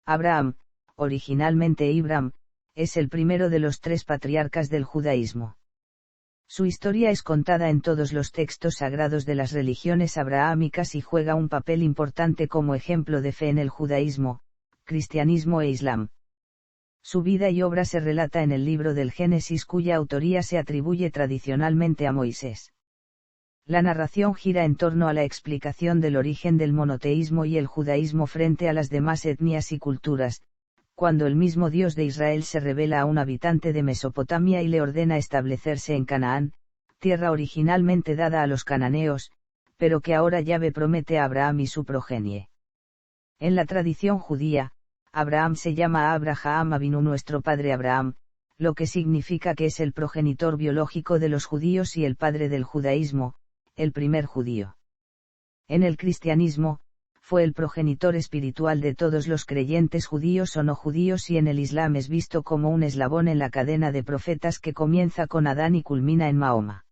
Abraham, originalmente Ibram, es el primero de los 3 patriarcas del judaísmo. Su historia es contada en todos los textos sagrados de las religiones abrahámicas y juega un papel importante como ejemplo de fe en el judaísmo, cristianismo e islam. Su vida y obra se relata en el libro del Génesis, cuya autoría se atribuye tradicionalmente a Moisés. La narración gira en torno a la explicación del origen del monoteísmo y el judaísmo frente a las demás etnias y culturas, cuando el mismo Dios de Israel se revela a un habitante de Mesopotamia y le ordena establecerse en Canaán, tierra originalmente dada a los cananeos, pero que ahora Yahvé promete a Abraham y su progenie. En la tradición judía, Abraham se llama Abraham Avinu, nuestro padre Abraham, lo que significa que es el progenitor biológico de los judíos y el padre del judaísmo, el primer judío. En el cristianismo, fue el progenitor espiritual de todos los creyentes judíos o no judíos, y en el Islam es visto como un eslabón en la cadena de profetas que comienza con Adán y culmina en Mahoma.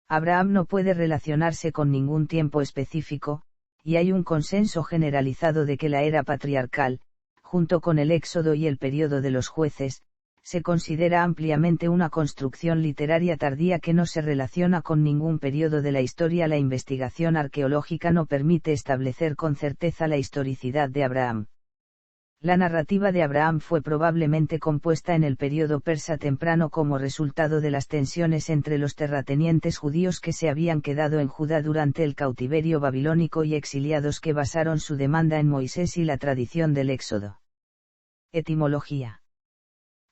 Abraham no puede relacionarse con ningún tiempo específico, y hay un consenso generalizado de que la era patriarcal, junto con el Éxodo y el período de los jueces, se considera ampliamente una construcción literaria tardía que no se relaciona con ningún período de la historia. La investigación arqueológica no permite establecer con certeza la historicidad de Abraham. La narrativa de Abraham fue probablemente compuesta en el período persa temprano como resultado de las tensiones entre los terratenientes judíos que se habían quedado en Judá durante el cautiverio babilónico y exiliados que basaron su demanda en Moisés y la tradición del Éxodo. Etimología.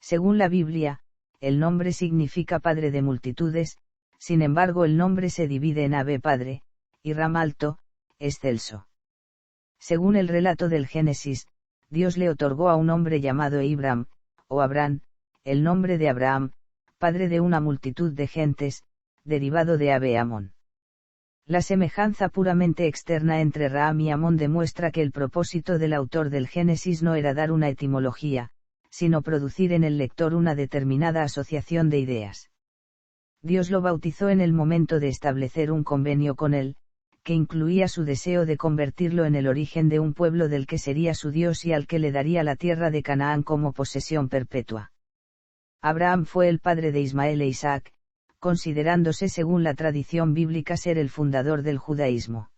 Según la Biblia, el nombre significa padre de multitudes, sin embargo el nombre se divide en Ave padre, y Ram alto, excelso. Según el relato del Génesis, Dios le otorgó a un hombre llamado Ibram, o Abraham, el nombre de Abraham, padre de una multitud de gentes, derivado de Ave Amón. La semejanza puramente externa entre Ram y Amón demuestra que el propósito del autor del Génesis no era dar una etimología, sino producir en el lector una determinada asociación de ideas. Dios lo bautizó en el momento de establecer un convenio con él, que incluía su deseo de convertirlo en el origen de un pueblo del que sería su Dios y al que le daría la tierra de Canaán como posesión perpetua. Abraham fue el padre de Ismael e Isaac, considerándose según la tradición bíblica ser el fundador del judaísmo.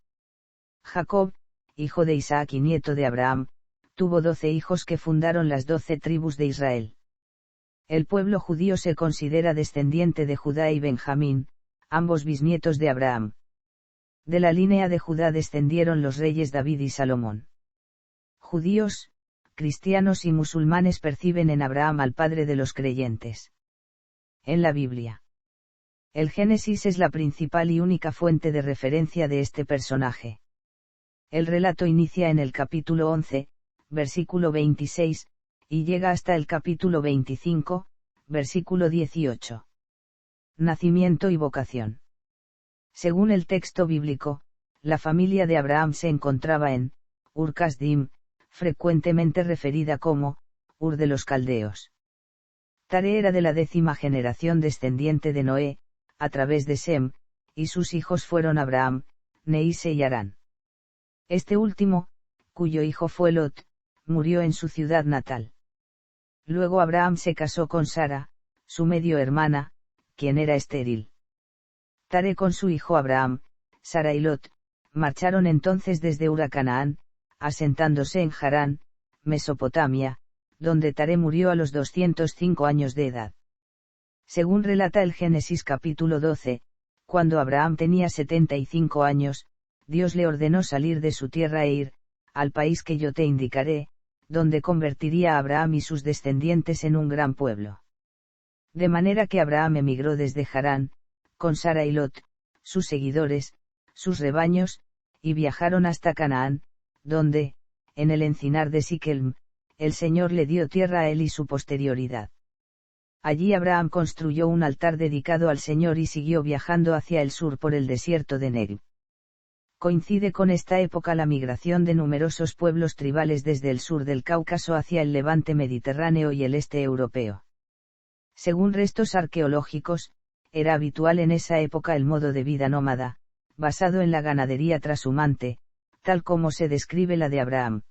Jacob, hijo de Isaac y nieto de Abraham, tuvo 12 hijos que fundaron las 12 tribus de Israel. El pueblo judío se considera descendiente de Judá y Benjamín, ambos bisnietos de Abraham. De la línea de Judá descendieron los reyes David y Salomón. Judíos, cristianos y musulmanes perciben en Abraham al padre de los creyentes. En la Biblia, el Génesis es la principal y única fuente de referencia de este personaje. El relato inicia en el capítulo 11, versículo 26, y llega hasta el capítulo 25, versículo 18. Nacimiento y vocación. Según el texto bíblico, la familia de Abraham se encontraba en Ur Kasdim, frecuentemente referida como Ur de los Caldeos. Tare era de la 10ª generación descendiente de Noé, a través de Sem, y sus hijos fueron Abraham, Neise y Harán. Este último, cuyo hijo fue Lot, murió en su ciudad natal. Luego Abraham se casó con Sara, su medio hermana, quien era estéril. Tare con su hijo Abraham, Sara y Lot, marcharon entonces desde Ur a Canaán, asentándose en Harán, Mesopotamia, donde Tare murió a los 205 años de edad. Según relata el Génesis capítulo 12, cuando Abraham tenía 75 años, Dios le ordenó salir de su tierra e ir, al país que yo te indicaré, donde convertiría a Abraham y sus descendientes en un gran pueblo. De manera que Abraham emigró desde Harán, con Sara y Lot, sus seguidores, sus rebaños, y viajaron hasta Canaán, donde, en el encinar de Siquelm, el Señor le dio tierra a él y su posterioridad. Allí Abraham construyó un altar dedicado al Señor y siguió viajando hacia el sur por el desierto de Negev. Coincide con esta época la migración de numerosos pueblos tribales desde el sur del Cáucaso hacia el levante mediterráneo y el este europeo. Según restos arqueológicos, era habitual en esa época el modo de vida nómada, basado en la ganadería trashumante, tal como se describe la de Abraham.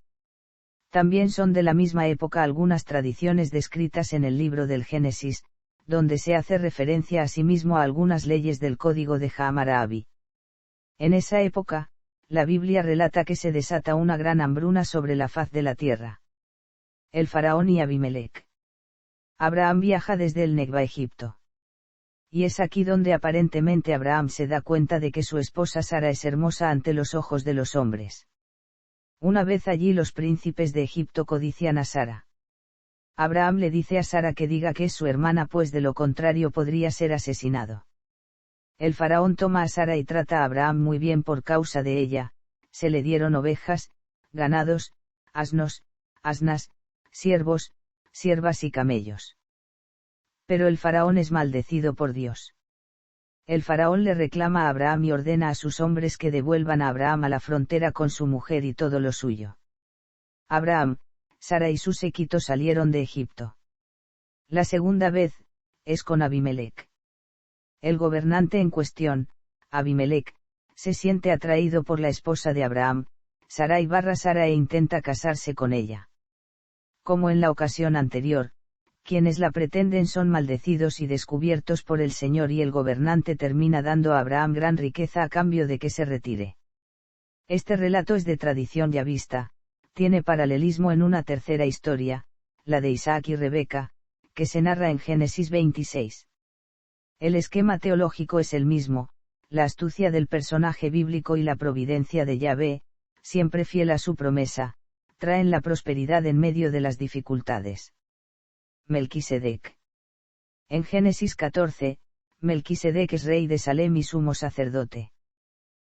También son de la misma época algunas tradiciones descritas en el libro del Génesis, donde se hace referencia asimismo a algunas leyes del código de Hammurabi. En esa época, la Biblia relata que se desata una gran hambruna sobre la faz de la tierra. El faraón y Abimelech. Abraham viaja desde el Negba a Egipto. Y es aquí donde aparentemente Abraham se da cuenta de que su esposa Sara es hermosa ante los ojos de los hombres. Una vez allí los príncipes de Egipto codician a Sara. Abraham le dice a Sara que diga que es su hermana, pues de lo contrario podría ser asesinado. El faraón toma a Sara y trata a Abraham muy bien por causa de ella, se le dieron ovejas, ganados, asnos, asnas, siervos, siervas y camellos. Pero el faraón es maldecido por Dios. El faraón le reclama a Abraham y ordena a sus hombres que devuelvan a Abraham a la frontera con su mujer y todo lo suyo. Abraham, Sara y su séquito salieron de Egipto. La segunda vez, es con Abimelech. El gobernante en cuestión, Abimelech, se siente atraído por la esposa de Abraham, Sarai barra Sara, e intenta casarse con ella. Como en la ocasión anterior, quienes la pretenden son maldecidos y descubiertos por el Señor, y el gobernante termina dando a Abraham gran riqueza a cambio de que se retire. Este relato es de tradición ya vista, tiene paralelismo en una tercera historia, la de Isaac y Rebeca, que se narra en Génesis 26. El esquema teológico es el mismo, la astucia del personaje bíblico y la providencia de Yahvé, siempre fiel a su promesa, traen la prosperidad en medio de las dificultades. Melquisedec. En Génesis 14, Melquisedec es rey de Salem y sumo sacerdote.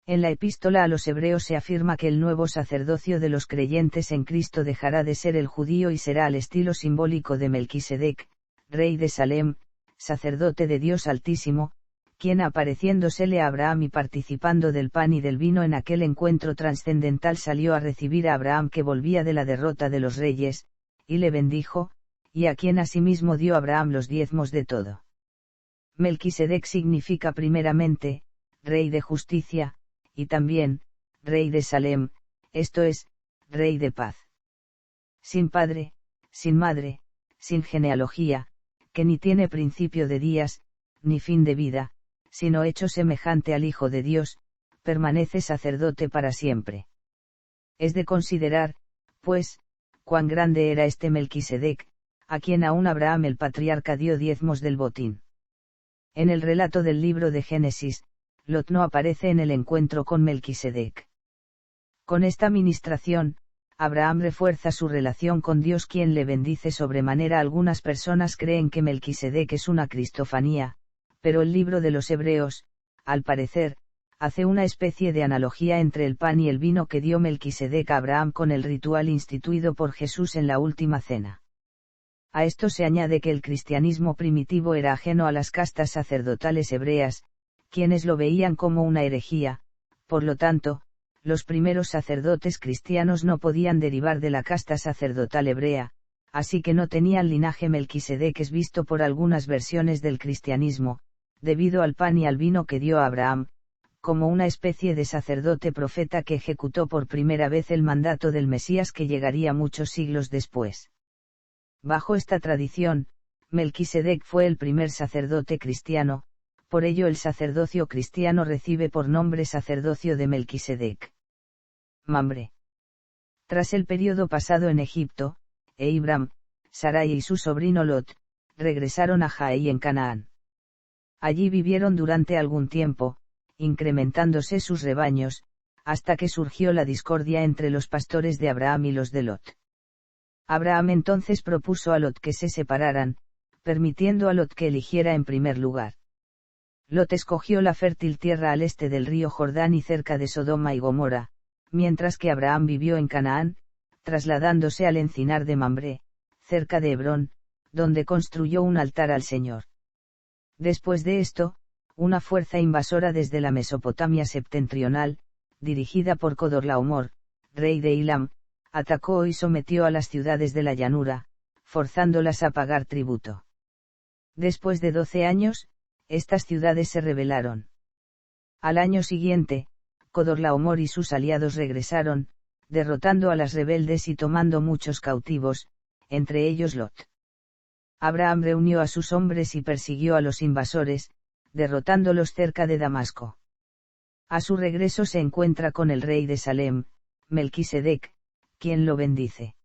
En la epístola a los hebreos se afirma que el nuevo sacerdocio de los creyentes en Cristo dejará de ser el judío y será al estilo simbólico de Melquisedec, rey de Salem, sacerdote de Dios Altísimo, quien apareciéndosele a Abraham y participando del pan y del vino en aquel encuentro trascendental salió a recibir a Abraham, que volvía de la derrota de los reyes, y le bendijo, y a quien asimismo dio Abraham los diezmos de todo. Melquisedec significa primeramente, rey de justicia, y también, rey de Salem, esto es, rey de paz. Sin padre, sin madre, sin genealogía, que ni tiene principio de días, ni fin de vida, sino hecho semejante al Hijo de Dios, permanece sacerdote para siempre. Es de considerar, pues, cuán grande era este Melquisedec, a quien aún Abraham el patriarca dio diezmos del botín. En el relato del libro de Génesis, Lot no aparece en el encuentro con Melquisedec. Con esta ministración, Abraham refuerza su relación con Dios, quien le bendice sobremanera. Algunas personas creen que Melquisedec es una cristofanía, pero el libro de los Hebreos, al parecer, hace una especie de analogía entre el pan y el vino que dio Melquisedec a Abraham con el ritual instituido por Jesús en la última cena. A esto se añade que el cristianismo primitivo era ajeno a las castas sacerdotales hebreas, quienes lo veían como una herejía, por lo tanto, los primeros sacerdotes cristianos no podían derivar de la casta sacerdotal hebrea, así que no tenían linaje. Melquisedec es visto por algunas versiones del cristianismo, debido al pan y al vino que dio a Abraham, como una especie de sacerdote profeta que ejecutó por primera vez el mandato del Mesías, que llegaría muchos siglos después. Bajo esta tradición, Melquisedec fue el primer sacerdote cristiano, por ello el sacerdocio cristiano recibe por nombre sacerdocio de Melquisedec. Mamre. Tras el periodo pasado en Egipto, Abram, Sarai y su sobrino Lot, regresaron a Jaí en Canaán. Allí vivieron durante algún tiempo, incrementándose sus rebaños, hasta que surgió la discordia entre los pastores de Abraham y los de Lot. Abraham entonces propuso a Lot que se separaran, permitiendo a Lot que eligiera en primer lugar. Lot escogió la fértil tierra al este del río Jordán y cerca de Sodoma y Gomorra, mientras que Abraham vivió en Canaán, trasladándose al encinar de Mambré, cerca de Hebrón, donde construyó un altar al Señor. Después de esto, una fuerza invasora desde la Mesopotamia septentrional, dirigida por Codorlaomor, rey de Ilam, atacó y sometió a las ciudades de la llanura, forzándolas a pagar tributo. Después de 12 años, estas ciudades se rebelaron. Al año siguiente, Codorlaomor y sus aliados regresaron, derrotando a las rebeldes y tomando muchos cautivos, entre ellos Lot. Abraham reunió a sus hombres y persiguió a los invasores, derrotándolos cerca de Damasco. A su regreso se encuentra con el rey de Salem, Melquisedec, quien lo bendice.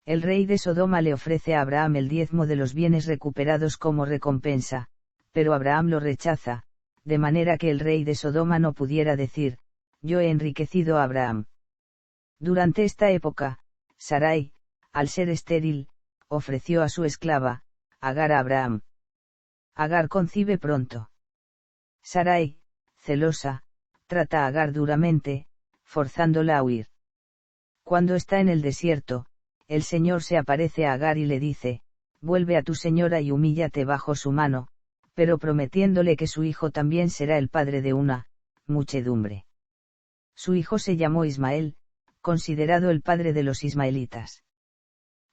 El rey de Sodoma le ofrece a Abraham el diezmo de los bienes recuperados como recompensa, pero Abraham lo rechaza, de manera que el rey de Sodoma no pudiera decir, yo he enriquecido a Abraham. Durante esta época, Sarai, al ser estéril, ofreció a su esclava, Agar a Abraham. Agar concibe pronto. Sarai, celosa, trata a Agar duramente, forzándola a huir. Cuando está en el desierto, el Señor se aparece a Agar y le dice, vuelve a tu señora y humíllate bajo su mano, pero prometiéndole que su hijo también será el padre de una muchedumbre. Su hijo se llamó Ismael, considerado el padre de los ismaelitas.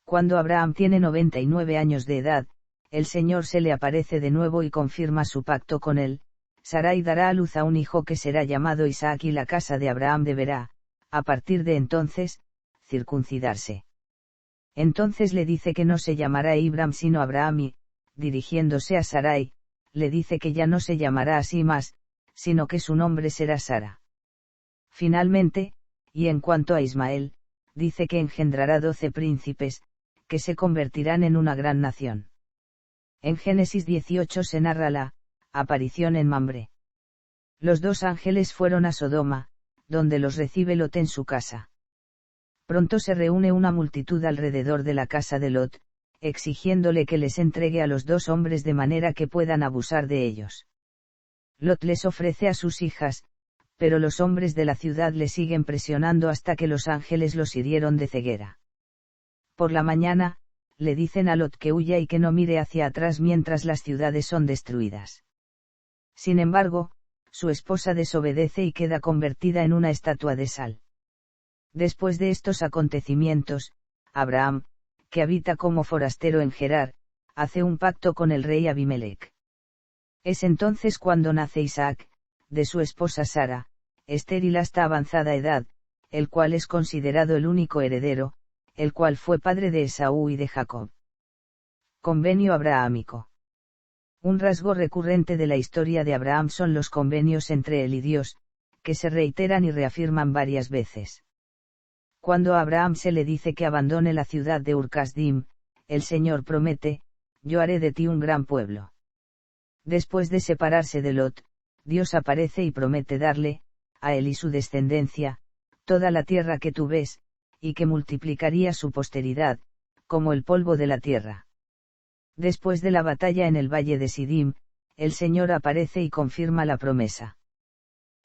Cuando Abraham tiene 99 años de edad, el Señor se le aparece de nuevo y confirma su pacto con él. Sarai dará a luz a un hijo que será llamado Isaac y la casa de Abraham deberá, a partir de entonces, circuncidarse. Entonces le dice que no se llamará Ibram sino Abraham y, dirigiéndose a Sarai, le dice que ya no se llamará así más, sino que su nombre será Sara. Finalmente, y en cuanto a Ismael, dice que engendrará 12 príncipes, que se convertirán en una gran nación. En Génesis 18 se narra la aparición en Mamre. Los dos ángeles fueron a Sodoma, donde los recibe Lot en su casa. Pronto se reúne una multitud alrededor de la casa de Lot, exigiéndole que les entregue a los dos hombres de manera que puedan abusar de ellos. Lot les ofrece a sus hijas, pero los hombres de la ciudad le siguen presionando hasta que los ángeles los hirieron de ceguera. Por la mañana, le dicen a Lot que huya y que no mire hacia atrás mientras las ciudades son destruidas. Sin embargo, su esposa desobedece y queda convertida en una estatua de sal. Después de estos acontecimientos, Abraham, que habita como forastero en Gerar, hace un pacto con el rey Abimelec. Es entonces cuando nace Isaac, de su esposa Sara, estéril hasta avanzada edad, el cual es considerado el único heredero, el cual fue padre de Esaú y de Jacob. Convenio abrahámico. Un rasgo recurrente de la historia de Abraham son los convenios entre él y Dios, que se reiteran y reafirman varias veces. Cuando a Abraham se le dice que abandone la ciudad de Ur-Kasdim, el Señor promete, yo haré de ti un gran pueblo. Después de separarse de Lot, Dios aparece y promete darle, a él y su descendencia, toda la tierra que tú ves, y que multiplicaría su posteridad, como el polvo de la tierra. Después de la batalla en el valle de Sidim, el Señor aparece y confirma la promesa.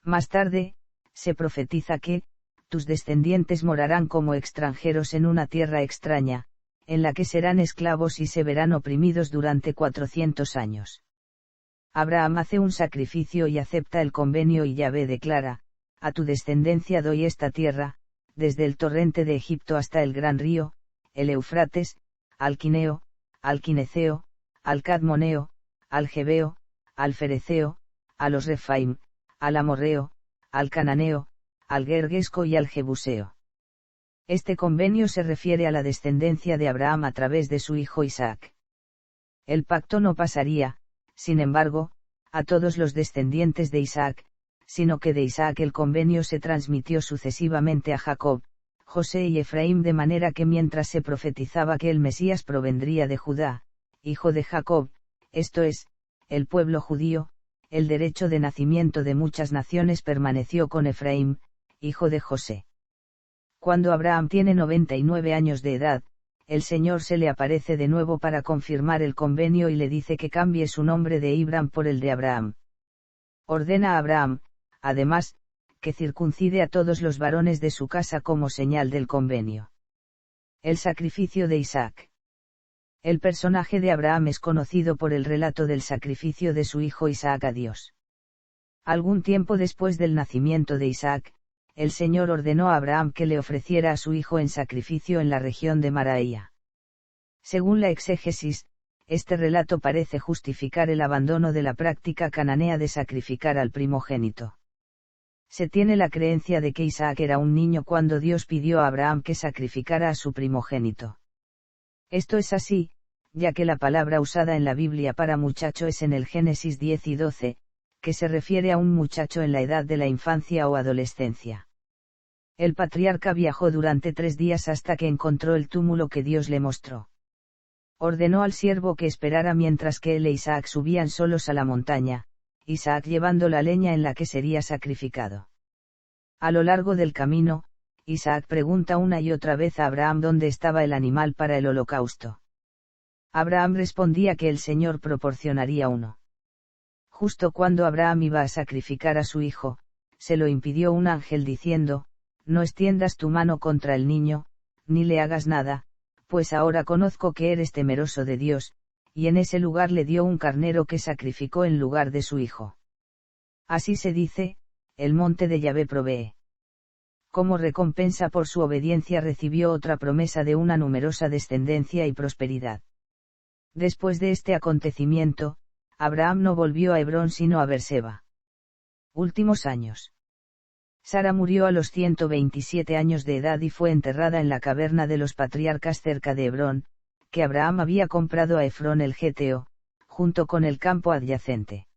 Más tarde, se profetiza que, tus descendientes morarán como extranjeros en una tierra extraña, en la que serán esclavos y se verán oprimidos durante 400 años. Abraham hace un sacrificio y acepta el convenio y Yahvé declara, a tu descendencia doy esta tierra, desde el torrente de Egipto hasta el gran río, el Eufrates, al Quineo, al Quineceo, al Cadmoneo, al Jebeo, al Fereceo, a los Refaim, al Amorreo, al Cananeo, al Gergesco y al Jebuseo. Este convenio se refiere a la descendencia de Abraham a través de su hijo Isaac. El pacto no pasaría, sin embargo, a todos los descendientes de Isaac, sino que de Isaac el convenio se transmitió sucesivamente a Jacob, José y Efraín de manera que mientras se profetizaba que el Mesías provendría de Judá, hijo de Jacob, esto es, el pueblo judío, el derecho de nacimiento de muchas naciones permaneció con Efraín, hijo de José. Cuando Abraham tiene 99 años de edad, el Señor se le aparece de nuevo para confirmar el convenio y le dice que cambie su nombre de Ibram por el de Abraham. Ordena a Abraham, además, que circuncide a todos los varones de su casa como señal del convenio. El sacrificio de Isaac. El personaje de Abraham es conocido por el relato del sacrificio de su hijo Isaac a Dios. Algún tiempo después del nacimiento de Isaac, el Señor ordenó a Abraham que le ofreciera a su hijo en sacrificio en la región de Maraía. Según la exégesis, este relato parece justificar el abandono de la práctica cananea de sacrificar al primogénito. Se tiene la creencia de que Isaac era un niño cuando Dios pidió a Abraham que sacrificara a su primogénito. Esto es así, ya que la palabra usada en la Biblia para muchacho es en el Génesis 10 y 12, que se refiere a un muchacho en la edad de la infancia o adolescencia. El patriarca viajó durante 3 días hasta que encontró el túmulo que Dios le mostró. Ordenó al siervo que esperara mientras que él e Isaac subían solos a la montaña, Isaac llevando la leña en la que sería sacrificado. A lo largo del camino, Isaac pregunta una y otra vez a Abraham dónde estaba el animal para el holocausto. Abraham respondía que el Señor proporcionaría uno. Justo cuando Abraham iba a sacrificar a su hijo, se lo impidió un ángel diciendo: no extiendas tu mano contra el niño, ni le hagas nada, pues ahora conozco que eres temeroso de Dios, y en ese lugar le dio un carnero que sacrificó en lugar de su hijo. Así se dice: el monte de Yahvé provee. Como recompensa por su obediencia recibió otra promesa de una numerosa descendencia y prosperidad. Después de este acontecimiento, Abraham no volvió a Hebrón sino a Beerseba. Últimos años. Sara murió a los 127 años de edad y fue enterrada en la caverna de los patriarcas cerca de Hebrón, que Abraham había comprado a Efrón el Geteo, junto con el campo adyacente.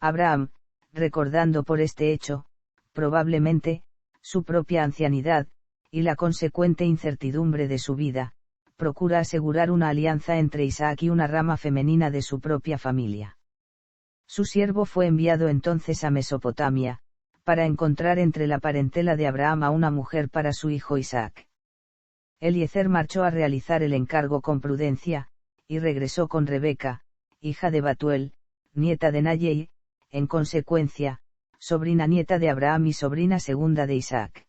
Abraham, recordando por este hecho, probablemente, su propia ancianidad, y la consecuente incertidumbre de su vida, procura asegurar una alianza entre Isaac y una rama femenina de su propia familia. Su siervo fue enviado entonces a Mesopotamia, para encontrar entre la parentela de Abraham a una mujer para su hijo Isaac. Eliezer marchó a realizar el encargo con prudencia, y regresó con Rebeca, hija de Batuel, nieta de Naye y, en consecuencia, sobrina nieta de Abraham y sobrina segunda de Isaac.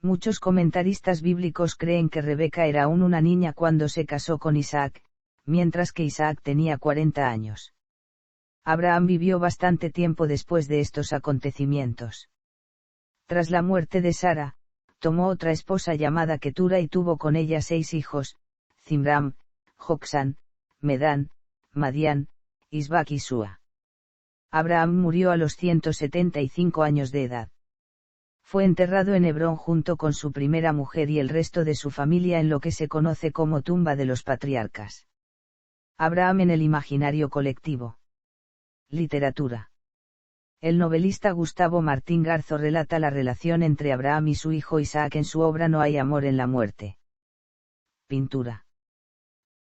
Muchos comentaristas bíblicos creen que Rebeca era aún una niña cuando se casó con Isaac, mientras que Isaac tenía 40 años. Abraham vivió bastante tiempo después de estos acontecimientos. Tras la muerte de Sara, tomó otra esposa llamada Ketura y tuvo con ella 6 hijos: Zimram, Joksán, Medán, Madián, Isbac y Sua. Abraham murió a los 175 años de edad. Fue enterrado en Hebrón junto con su primera mujer y el resto de su familia en lo que se conoce como tumba de los patriarcas. Abraham en el imaginario colectivo. Literatura. El novelista Gustavo Martín Garzo relata la relación entre Abraham y su hijo Isaac en su obra No hay amor en la muerte. Pintura.